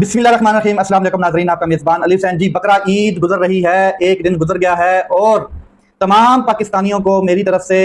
बिस्मिल्लाहिर्रहमानिर्रहीम। अस्सलाम वालेकुम नाज़रीन, आपका मेज़बान अली हुसैन जी। बकरा ईद गुजर रही है, एक दिन गुजर गया है और तमाम पाकिस्तानियों को मेरी तरफ से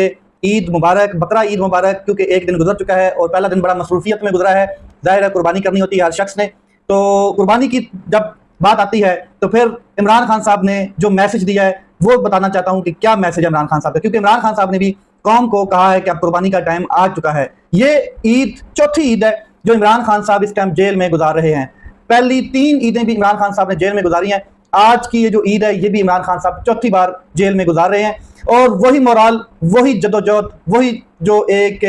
ईद मुबारक, बकरा ईद मुबारक। क्योंकि एक दिन गुजर चुका है और पहला दिन बड़ा मसरूफियत में गुजरा है। ज़ाहिर है कुर्बानी करनी होती है हर शख्स ने, तो कुर्बानी की जब बात आती है तो फिर इमरान खान साहब ने जो मैसेज दिया है वो बताना चाहता हूँ कि क्या मैसेज है इमरान खान साहब का। क्योंकि इमरान खान साहब ने भी कौम को कहा है कि अब कुर्बानी का टाइम आ चुका है। ये ईद चौथी ईद है जो इमरान खान साहब इस टाइम जेल में गुजार रहे हैं। पहली 3 ईदें भी इमरान खान साहब ने जेल में गुजारी हैं। आज की ये जो ईद है ये भी इमरान खान साहब चौथी बार जेल में गुजार रहे हैं। और वही मोराल, वही जदोजहद, वही जो एक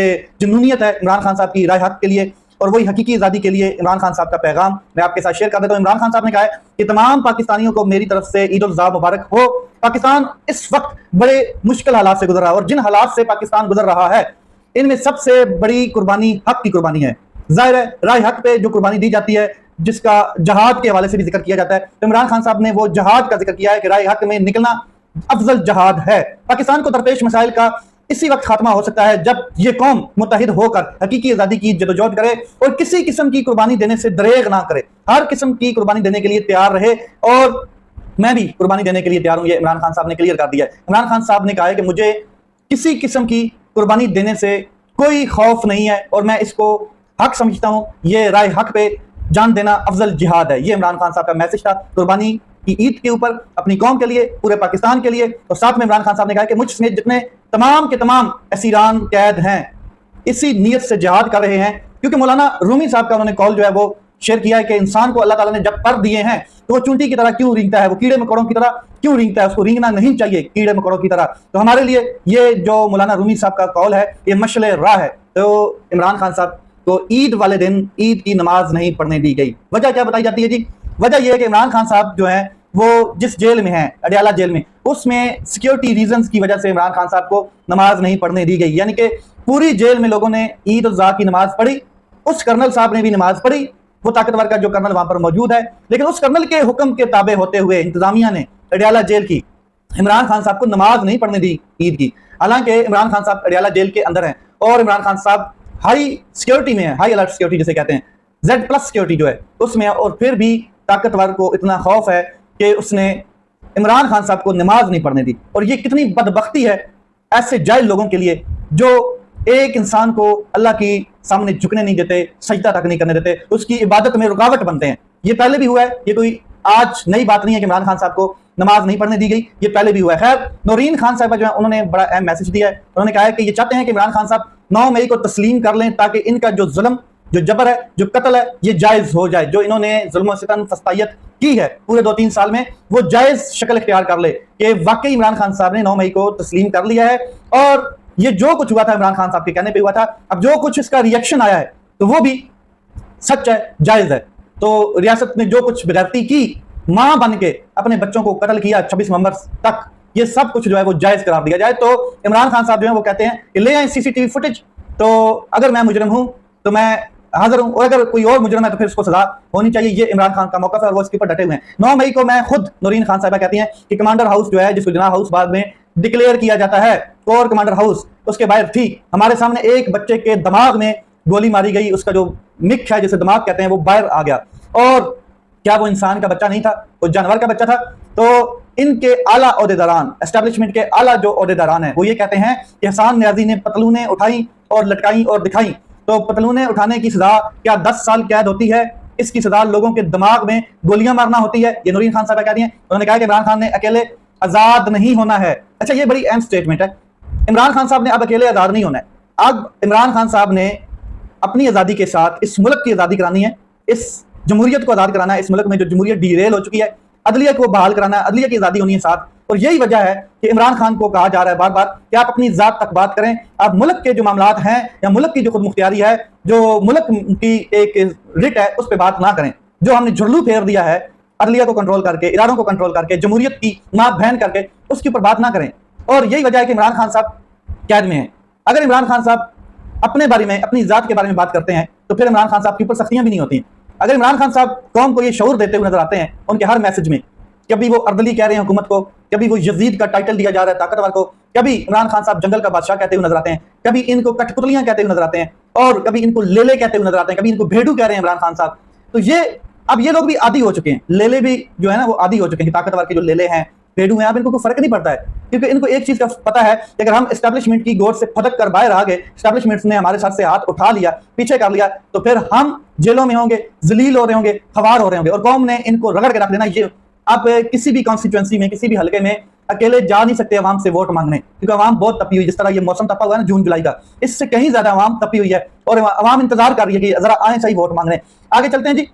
जुनूनियत है इमरान खान साहब की राय हक के लिए और वही हकीकी आज़ादी के लिए इमरान खान साहब का पैगाम मैं आपके साथ शेयर कर देता हूँ। इमरान खान साहब ने कहा है कि तमाम पाकिस्तानियों को मेरी तरफ से ईद उल अज़हा मुबारक हो। पाकिस्तान इस वक्त बड़े मुश्किल हालात से गुजर रहा है और जिन हालात से पाकिस्तान गुजर रहा है इनमें सबसे बड़ी कुर्बानी हक की कुर्बानी है। जाहिर है राय हक पे जो कुर्बानी दी जाती है, जिसका जहाद के हवाले से भी जिक्र किया जाता है, तो इमरान खान साहब ने वो जहाद का जिक्र किया है कि राय हक में निकलना अफजल जहाद है। पाकिस्तान को दरपेश मसाइल का इसी वक्त खात्मा हो सकता है जब ये कौम मुत्तहिद होकर हकीकी आज़ादी की जदोजहद करे और किसी किस्म की कुर्बानी देने से दरेग ना करे, हर किस्म की कुर्बानी देने के लिए तैयार रहे। और मैं भी कुर्बानी देने के लिए तैयार हूं, ये इमरान खान साहब ने क्लियर कर दिया है। इमरान खान साहब ने कहा है कि मुझे किसी किस्म की कुर्बानी देने से कोई खौफ नहीं है और मैं इसको हक समझता हूं। ये राय हक पे जान देना अफजल जिहाद है। ये इमरान खान साहब का मैसेज था कुर्बानी की ईद के ऊपर, अपनी कौम के लिए, पूरे पाकिस्तान के लिए। और साथ में इमरान खान साहब ने कहा कि मुझ समेत जितने तमाम के तमाम असीरान कैद हैं इसी नीयत से जिहाद कर रहे हैं। क्योंकि मौलाना रूमी साहब का उन्होंने कॉल जो है वो शेयर किया है कि इंसान को अल्लाह ताला ने जब पर दिए हैं तो वो चूंटी की तरह क्यों रेंगता है, वो कीड़े मकोड़ों की तरह क्यों रेंगता है, उसको रेंगना नहीं चाहिए कीड़े मकोड़ों की तरह। तो हमारे लिए ये जो मौलाना रूमी साहब का कॉल है ये मशले राह है। तो इमरान खान साहब तो ईद वाले दिन ईद की नमाज नहीं पढ़ने दी गई। वजह क्या बताई जाती है जी? वजह यह है कि इमरान खान साहब जो है वो जिस जेल में है, अडयाला जेल में, उसमें सिक्योरिटी रीजंस की वजह से इमरान खान साहब को नमाज नहीं पढ़ने दी गई। यानी कि पूरी जेल में लोगों ने ईद उल अज़हा की नमाज पढ़ी, उस कर्नल साहब ने भी नमाज पढ़ी, वो ताकतवर का जो कर्नल वहां पर मौजूद है, लेकिन उस कर्नल के हुक्म के ताबे होते हुए इंतजामिया ने अडयाला जेल की इमरान खान साहब को नमाज नहीं पढ़ने दी ईद की। हालांकि इमरान खान साहब अडयाला जेल के अंदर हैं और इमरान खान साहब हाई सिक्योरिटी में है, हाई अलर्ट सिक्योरिटी जिसे कहते हैं, Z+ सिक्योरिटी जो है उसमें, और फिर भी ताकतवर को इतना खौफ है कि उसने इमरान खान साहब को नमाज नहीं पढ़ने दी। और ये कितनी बदबख्ती है ऐसे जाहिल लोगों के लिए जो एक इंसान को अल्लाह की सामने झुकने नहीं देते, सजदा तक नहीं करने देते, उसकी इबादत में रुकावट बनते हैं। ये पहले भी हुआ है, ये कोई आज नई बात नहीं है कि इमरान खान साहब को नमाज नहीं पढ़ने दी गई, ये पहले भी हुआ है। खैर, नौरीन खान साहब जो है उन्होंने बड़ा अहम मैसेज दिया है। उन्होंने कहा है कि ये चाहते हैं कि इमरान खान साहब 9 मई को तस्लीम कर लें ताकि इनका जो जुल्म, जो जबर है, जो कत्ल है, ये जायज हो जाए। जो इन्होंने जुल्म सितम फस्तायत की है पूरे 2-3 साल में, वो जायज शक्ल इख्तियार कर ले कि वाकई इमरान खान साहब ने 9 मई को तस्लीम कर लिया है और ये जो कुछ हुआ था इमरान खान साहब के कहने पे हुआ था। अब जो कुछ इसका रिएक्शन आया है तो वो भी सच है, जायज है। तो रियासत ने जो कुछ बेगैरती की, मां बन के अपने बच्चों को कत्ल किया 26 नवंबर तक, ये सब कुछ जो है वो जायज करार दिया जाए। तो इमरान खान साहब जो है वो कहते हैं कि ले आए CCTV फुटेज, तो अगर मैं मुजरिम हूं तो मैं हाजिर हूं और अगर कोई और मुजरिम है तो फिर उसको सजा होनी चाहिए। ये इमरान खान का मौका है और वो इसके ऊपर डटे हुए हैं। 9 मई को मैं खुद, नौरीन खान साहबा कहती हैं कि कमांडर हाउस जो है, जिसको जिनाह हाउस बाद में डिक्लेयर किया जाता है कोर कमांडर हाउस, उसके बाहर थी, हमारे सामने एक बच्चे के दिमाग में गोली मारी गई, उसका जो मिक है जिसे दिमाग कहते हैं वो बाहर आ गया। और क्या वो इंसान का बच्चा नहीं था, वो जानवर का बच्चा था। तो इनके आला ओहदेदारान, एस्टेब्लिशमेंट के आला जो ओहदेदारान है वो ये कहते हैं कि हसान नियाजी ने पतलूनें उठाई और लटकाई और दिखाई। तो पतलूनें उठाने की सजा क्या 10 साल कैद होती है? इसकी सजा लोगों के दिमाग में गोलियां मारना होती है। ये नूरीन खान साहब कह रही हैं। उन्होंने कहा कि इमरान खान ने अकेले आजाद नहीं होना है। अच्छा, ये बड़ी अहम स्टेटमेंट है। इमरान खान साहब ने अब अकेले आजाद नहीं होना है। अब इमरान खान साहब ने अपनी आजादी के साथ इस मुल्क की आजादी करानी है, इस जमहूरियत को आजाद कराना है। इस मुल्क में जो जमहूरियत डीरेल हो चुकी है, अदलिया को बहाल कराना है, अदलिया की आजादी होनी है साथ। और यही वजह है कि इमरान खान को कहा जा रहा है बार बार कि आप अपनी जात तक बात करें, आप मुल्क के जो मामलात हैं या मुल्क की जो खुद मुख्तियारी है, जो मुल्क की एक रिट है, उस पर बात ना करें। जो हमने झुल्लू फेर दिया है अदलिया को कंट्रोल करके, इदारों को कंट्रोल करके, जमहूरियत की मां बहन करके, उसके ऊपर बात ना करें। और यही वजह है कि इमरान खान साहब कैद में है। अगर इमरान खान साहब अपने बारे में, अपनी जात के बारे में बात करते हैं तो फिर इमरान खान साहब के ऊपर सख्तियां भी नहीं होती। अगर इमरान खान साहब कौम को ये शऊर देते हुए नजर आते हैं उनके हर मैसेज में, कभी वो अर्दली कह रहे हैं हुकूमत को, कभी वो यजीद का टाइटल दिया जा रहा है ताकतवर को, कभी इमरान खान साहब जंगल का बादशाह कहते हुए नजर आते हैं, कभी इनको कठपुतलियां कहते हुए नजर आते हैं और कभी इनको लेले कहते हुए नजर आते हैं, कभी इनको भेड़ू कह रहे हैं इमरान खान साहब। तो ये अब ये लोग भी आदी हो चुके हैं, लेले भी जो है ना वो आदी हो चुके हैं, ताकतवर के जो लेले हैं, पेड़ू हैं, अब इनको कोई फर्क नहीं पड़ता है, क्योंकि इनको एक चीज का पता है कि अगर हम एस्टेब्लिशमेंट की गोद से फटक कर बाहर आ गए, एस्टेब्लिशमेंट ने हमारे सर से हाथ उठा लिया, पीछे कर लिया, तो फिर हम जेलों में होंगे, जलील हो रहे होंगे, खवार हो रहे होंगे, और कौम ने इनको रगड़ के रख देना। ये आप किसी भी कॉन्स्टिट्यूएंसी में, किसी भी हल्के में अकेले जा नहीं सकते अवाम से वोट मांगने, क्योंकि अवाम बहुत तपी हुई, जिस तरह ये मौसम तपा हुआ है ना जून जुलाई का, इससे कहीं ज्यादा अवाम तपी हुई है, और अवाम इंतजार कर रही है कि जरा आए सही वोट मांगने। आगे चलते हैं जी।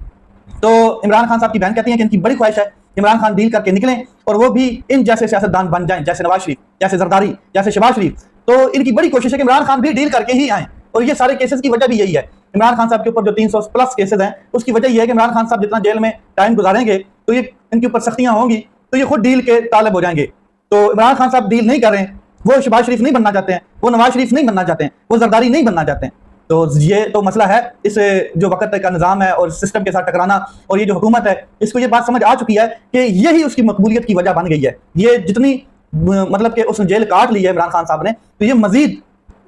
तो इमरान खान साहब की बहन कहती हैं कि इनकी बड़ी ख्वाहिश है इमरान खान डील करके निकलें और वो भी इन जैसे सियासतदान बन जाएं, जैसे नवाज शरीफ, जैसे जरदारी, जैसे शहबाज शरीफ। तो इनकी बड़ी कोशिश है कि इमरान खान भी डील करके ही आए, और ये सारे केसेस की वजह भी यही है। इमरान खान साहब के ऊपर जो 300+ केसेस हैं, उसकी वजह यह है कि इमरान खान साहब जितना जेल में टाइम गुजारेंगे तो ये इनके ऊपर सख्तियां होंगी, तो ये खुद डील के तालब हो जाएंगे। तो इमरान खान साहब डील नहीं कर रहे हैं, वो शहबाज शरीफ नहीं बनना चाहते हैं, वो नवाज शरीफ नहीं बनना चाहते हैं, वो जरदारी नहीं बनना चाहते हैं। तो ये तो मसला है, इस जो वक्त का निज़ाम है और सिस्टम के साथ टकराना, और ये जो हुकूमत है इसको ये बात समझ आ चुकी है कि यही उसकी मकबूलियत की वजह बन गई है। ये जितनी मतलब कि उसने जेल काट ली है इमरान खान साहब ने, तो ये मजीद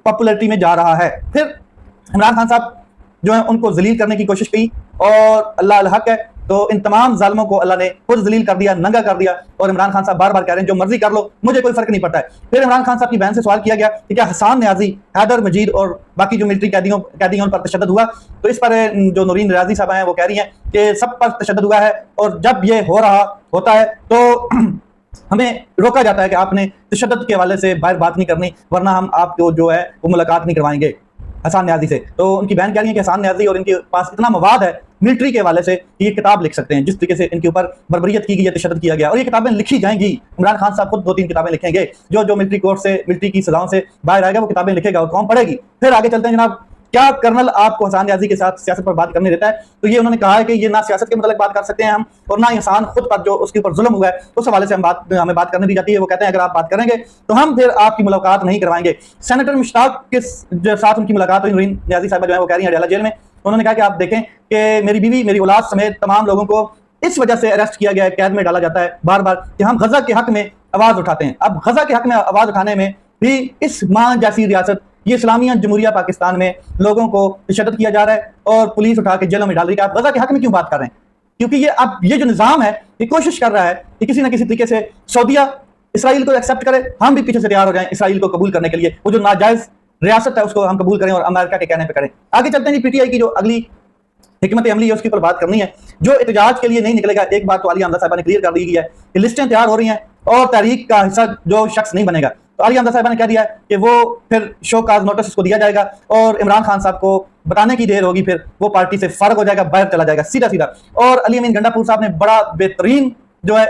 पॉपुलरिटी में जा रहा है। फिर इमरान खान साहब जो है उनको जलील करने की कोशिश की, और अल्लाह अल हक है, तो इन तमाम जालिमों को अल्लाह ने खुद जलील कर दिया, नंगा कर दिया। और इमरान खान साहब बार बार कह रहे हैं जो मर्जी कर लो, मुझे कोई फर्क नहीं पड़ता है। फिर इमरान खान साहब की बहन से सवाल किया गया कि क्या हसन न्याजी, हैदर मजीद और बाकी जो मिलिट्री कैदियों पर तशद्दुद हुआ, तो इस पर जो नूरीन रियाजी साहब हैं वो कह रही हैं कि सब पर तशद्दुद हुआ है, और जब ये होता है तो हमें रोका जाता है कि आपने तशद्दुद के हवाले से बाहर बात नहीं करनी, वरना हम आपको जो है वो मुलाकात नहीं करवाएंगे हसन न्याजी से। तो उनकी बहन कह रही है कि हसन न्याजी और इनके पास इतना मवाद है मिलिट्री के हवाले से कि ये किताब लिख सकते हैं, जिस तरीके से इनके ऊपर बर्बरियत की गई है, तशद्दुद किया गया, और ये किताबें लिखी जाएंगी। इमरान खान साहब खुद 2-3 किताबें लिखेंगे, जो मिलिट्री कोर्ट से, मिलिट्री की सजाओं से बाहर आएगा वो किताबें लिखेगा और कौन पढ़ेगी। फिर आगे चलते हैं जनाब। क्या कर्नल आपको हसन न्याजी के साथ सियासत पर बात करने देता है? तो ये उन्होंने कहा है कि ये ना सियासत के मतलब बात कर सकते हैं हम, और ना इंसान खुद पर जो उसके ऊपर जुल्म हुआ है उस हवाले से हमें बात करने दी जाती है। वो कहते हैं अगर आप बात करेंगे तो हम फिर आपकी मुलाकात नहीं करवाएंगे। सेनेटर मुश्ताक के साथ उनकी मुलाकात हुई, नूरीन न्याजी साहब जो है वो कह रही है अडयाला जेल में, उन्होंने कहा कि आप देखें कि मेरी बीवी, मेरी औलाद समेत तमाम लोगों को इस वजह से अरेस्ट किया गया है, कैद में डाला जाता है बार बार कि हम गजा के हक में आवाज उठाते हैं। अब गजा के हक में आवाज उठाने में भी इस मां जैसी रियासत, ये इस्लामिया जमहूरिया पाकिस्तान में लोगों को तशद्दुद किया जा रहा है और पुलिस उठा के जेलों में डाल रही है। आप गजा के हक में क्यों बात कर रहे हैं? क्योंकि ये जो निजाम है ये कोशिश कर रहा है कि किसी ना किसी तरीके से सऊदीया इसराइल को एक्सेप्ट करे, हम भी पीछे से तैयार हो जाएं इसराइल को कबूल करने के लिए। वो जो नाजायज रियासत है उसको हम कबूल करें और अमेरिका के कहने पे करें। आगे चलते हैं जी। पीटीआई की जो अगली हिकमत अमली है उसके ऊपर बात करनी है। जो एहतजाज के लिए नहीं निकलेगा, एक बात तो आलिया हमजा साहिबा ने क्लियर कर दी गई है कि लिस्टें तैयार हो रही हैं और तहरीक का हिस्सा जो शख्स नहीं बनेगा, तो आलिया हमजा साहिबा ने कह दिया है कि वो फिर शो काज नोटिस उसको दिया जाएगा और इमरान खान साहब को बताने की देर होगी, फिर वो पार्टी से फर्क हो जाएगा, बाहर चला जाएगा सीधा सीधा। और अली अमीन गंडापुर साहब ने बड़ा बेहतरीन जो है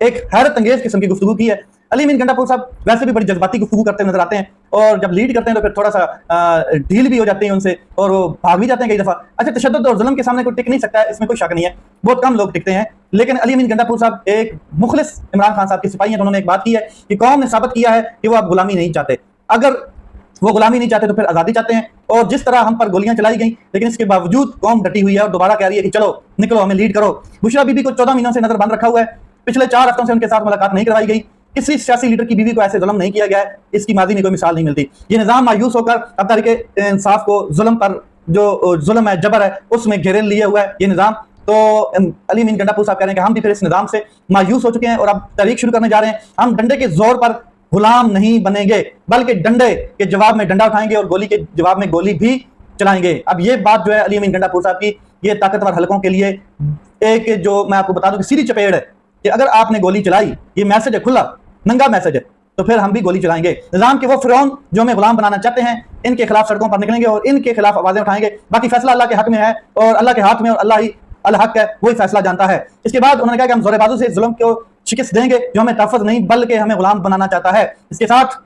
एक हैरत अंगेज किस्म की गुफ्तगू की है। अली अमीन गंडापुर साहब वैसे भी बड़ी जज्बाती गुफ्तगू करते नजर आते हैं, और जब लीड करते हैं तो फिर थोड़ा सा ढील भी हो जाते हैं उनसे और वो भाग भी जाते हैं कई दफा। अच्छा, तशद्दुद और जुल्म के सामने कोई टिक नहीं सकता है, इसमें कोई शक नहीं है, बहुत कम लोग टिकते हैं। लेकिन अली अमीन गंडापुर साहब एक मुखलिस इमरान खान साहब के सिपाही हैं, तो उन्होंने एक बात की है कि कौम ने साबित किया है कि वो अब गुलामी नहीं चाहते। अगर वो गुलामी नहीं चाहते तो फिर आज़ादी चाहते हैं। और जिस तरह हम पर गोलियां चलाई गई, लेकिन इसके बावजूद कौम डटी हुई है और दोबारा कह रही है कि चलो निकलो, हमें लीड करो। बुशरा बीबी को 14 महीनों से नजर बंद रखा हुआ है, पिछले 4 हफ्तों से उनके साथ मुलाकात नहीं करवाई गई, किसी सियासी लीडर की बीवी को ऐसे जुल्म नहीं किया गया है, इसकी माजी में कोई मिसाल नहीं मिलती। ये निजाम मायूस होकर अब तहरीक इंसाफ को जुल्म पर जो जुल्म है, जबर है, उसमें घेरे लिए हुआ है ये निजाम। तो अली अमीन गंडापुर साहब कह रहे हैं कि हम भी फिर इस निजाम से मायूस हो चुके हैं और अब तहरीक शुरू करने जा रहे हैं। हम डंडे के जोर पर गुलाम नहीं बनेंगे, बल्कि डंडे के जवाब में डंडा उठाएंगे और गोली के जवाब में गोली भी चलाएंगे। अब ये बात जो है अली अमीन गंडापुर साहब की, ये ताकतवर हलकों के लिए एक जो मैं आपको बता दूं कि सीधी चपेड़ है कि अगर आपने गोली चलाई, ये मैसेज है, खुला नंगा मैसेज है, तो फिर हम भी गोली चलाएंगे। निजाम के वो फिरौन जो हमें गुलाम बनाना चाहते हैं, इनके खिलाफ सड़कों पर निकलेंगे और इनके खिलाफ आवाजें उठाएंगे। बाकी फैसला अल्लाह के हक में है और अल्लाह के हाथ में, और अल्लाह ही अल हक है, वही फैसला जानता है। इसके बाद उन्होंने कहा कि हम जोरे बाजू से जुल्म को शिकस्त देंगे जो हमें तहफ़्फ़ुज़ नहीं बल्कि हमें गुलाम बनाना चाहता है। इसके साथ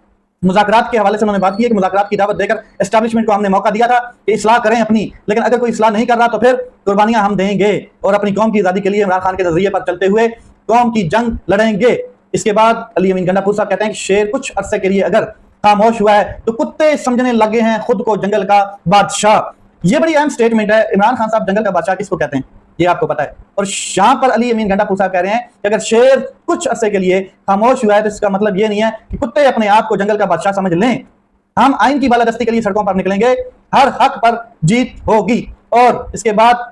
मुज़ाकरात के हवाले से उन्होंने बात की है कि मुज़ाकरात की दावत देकर एस्टैब्लिशमेंट को हमने मौका दिया था कि इस्लाह करें अपनी, लेकिन अगर कोई इस्लाह नहीं कर रहा तो फिर कुर्बानियां हम देंगे और अपनी कौम की आज़ादी के लिए इमरान खान के नजरिए पर चलते हुए कौम की जंग लड़ेंगे। इसके बाद अली अमीन गंडापुर साहब कहते हैं कि शेर कुछ अरसे के लिए अगर खामोश हुआ है तो कुत्ते समझने लगे हैं खुद को जंगल का बादशाह। ये बड़ी अहम स्टेटमेंट है। इमरान खान साहब जंगल का बादशाह किसको कहते हैं ये आपको पता है, और यहाँ पर अली अमीन गंडापुर साहब कह रहे हैं कि अगर शेर कुछ अरसे के लिए खामोश हुआ है तो इसका मतलब ये नहीं है कि कुत्ते अपने आप को जंगल का बादशाह समझ लें। हम आइन की बालादस्ती के लिए सड़कों पर निकलेंगे, हर हक पर जीत होगी। और इसके बाद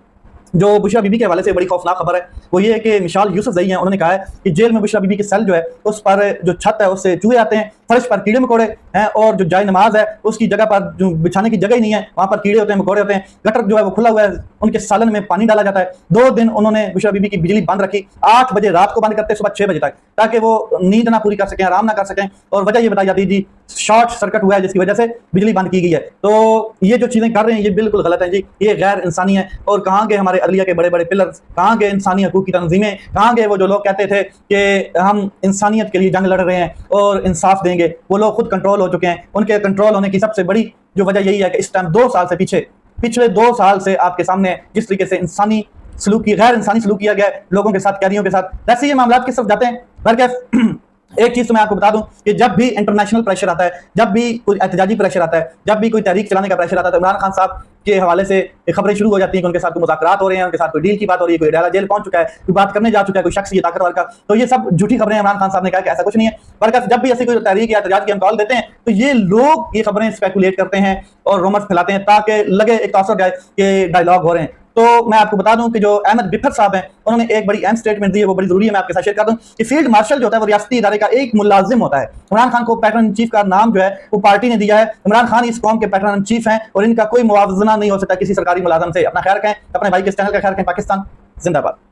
जो बुशरा बीबी के हवाले से बड़ी खौफनाक खबर है वो ये है कि मिशाल यूसुफजई हैं, उन्होंने कहा है कि जेल में बुशरा बीबी की सेल जो है उस पर जो छत है उससे चूहे आते हैं, फर्श पर कीड़े मकोड़े हैं और जो जाय नमाज है उसकी जगह पर जो बिछाने की जगह ही नहीं है, वहां पर कीड़े होते हैं, मकोड़े होते हैं, गटर जो है वो खुला हुआ है, उनके सालन में पानी डाला जाता है। 2 दिन उन्होंने बुशरा बीबी की बिजली बंद रखी, 8 बजे रात को बंद करते सुबह 6 बजे तक, ताकि वो नींद ना पूरी कर सकें, आराम ना कर सकें। और वजह ये बताई जाती है जी शॉर्ट सर्किट हुआ है जिसकी वजह से बिजली बंद की गई है। तो ये जो चीजें कर रहे हैं ये बिल्कुल गलत है जी, ये गैर इंसानी है। और कहाँ गए हमारे अदलिया के बड़े बड़े पिलर्स, कहाँ गए इंसानी हकूक की तंजीमें, कहाँ गए वो जो लोग कहते थे कि हम इंसानियत के लिए जंग लड़ रहे हैं और इंसाफ देंगे, वो लोग खुद कंट्रोल हो चुके हैं। उनके कंट्रोल होने की सबसे बड़ी जो वजह यही है कि इस टाइम 2 साल से पिछले 2 साल से आपके सामने जिस तरीके से इंसानी सलूक की गैर इंसानी सलूक किया गया है लोगों के साथ, कैदियों के साथ, वैसे ये मामला किस तरफ जाते हैं बरकैफ। एक चीज तो मैं आपको बता दूं कि जब भी इंटरनेशनल प्रेशर आता है, जब भी कोई एहतजाजी प्रेशर आता है, जब भी कोई तहरीक चलाने का प्रेशर आता है, तो इमरान खान साहब के हवाले से खबरें शुरू हो जाती हैं कि उनके साथ कोई मुज़ाकरात हो रहे हैं, उनके साथ कोई डील की बात हो रही है, कोई डाला जेल पहुंच चुका है, कोई बात करने जा चुका है, कोई शख्स ये ताकतवर का। तो ये सब झूठी खबरें। इमरान खान साहब ने कहा कि ऐसा कुछ नहीं है, बल्कि जब भी ऐसी कोई तहरीक या एहतजाज की हम कॉल देते हैं तो ये लोग ये खबरें स्पेकुलेट करते हैं और रूमर्स फैलाते हैं ताकि लगे एक तासुर जाए कि डायलॉग हो रहे हैं। तो मैं आपको बता दूं कि जो अहमद बिफर साहब हैं उन्होंने एक बड़ी अहम स्टेटमेंट दी है, वो बड़ी जरूरी है, मैं आपके साथ शेयर कर दूं कि फील्ड मार्शल जो होता है वो रियासती इदारे का एक मुलाजिम होता है। इमरान खान को पैटर्न इन चीफ का नाम जो है वो पार्टी ने दिया है। इमरान खान इस कौम के पैटर्न इन चीफ हैं और इनका कोई मुआवजा नहीं हो सकता किसी सरकारी मुलाजिम से। अपना ख्याल रखें, अपने भाई के इस चैनल का ख्याल रखें। पाकिस्तान जिंदाबाद।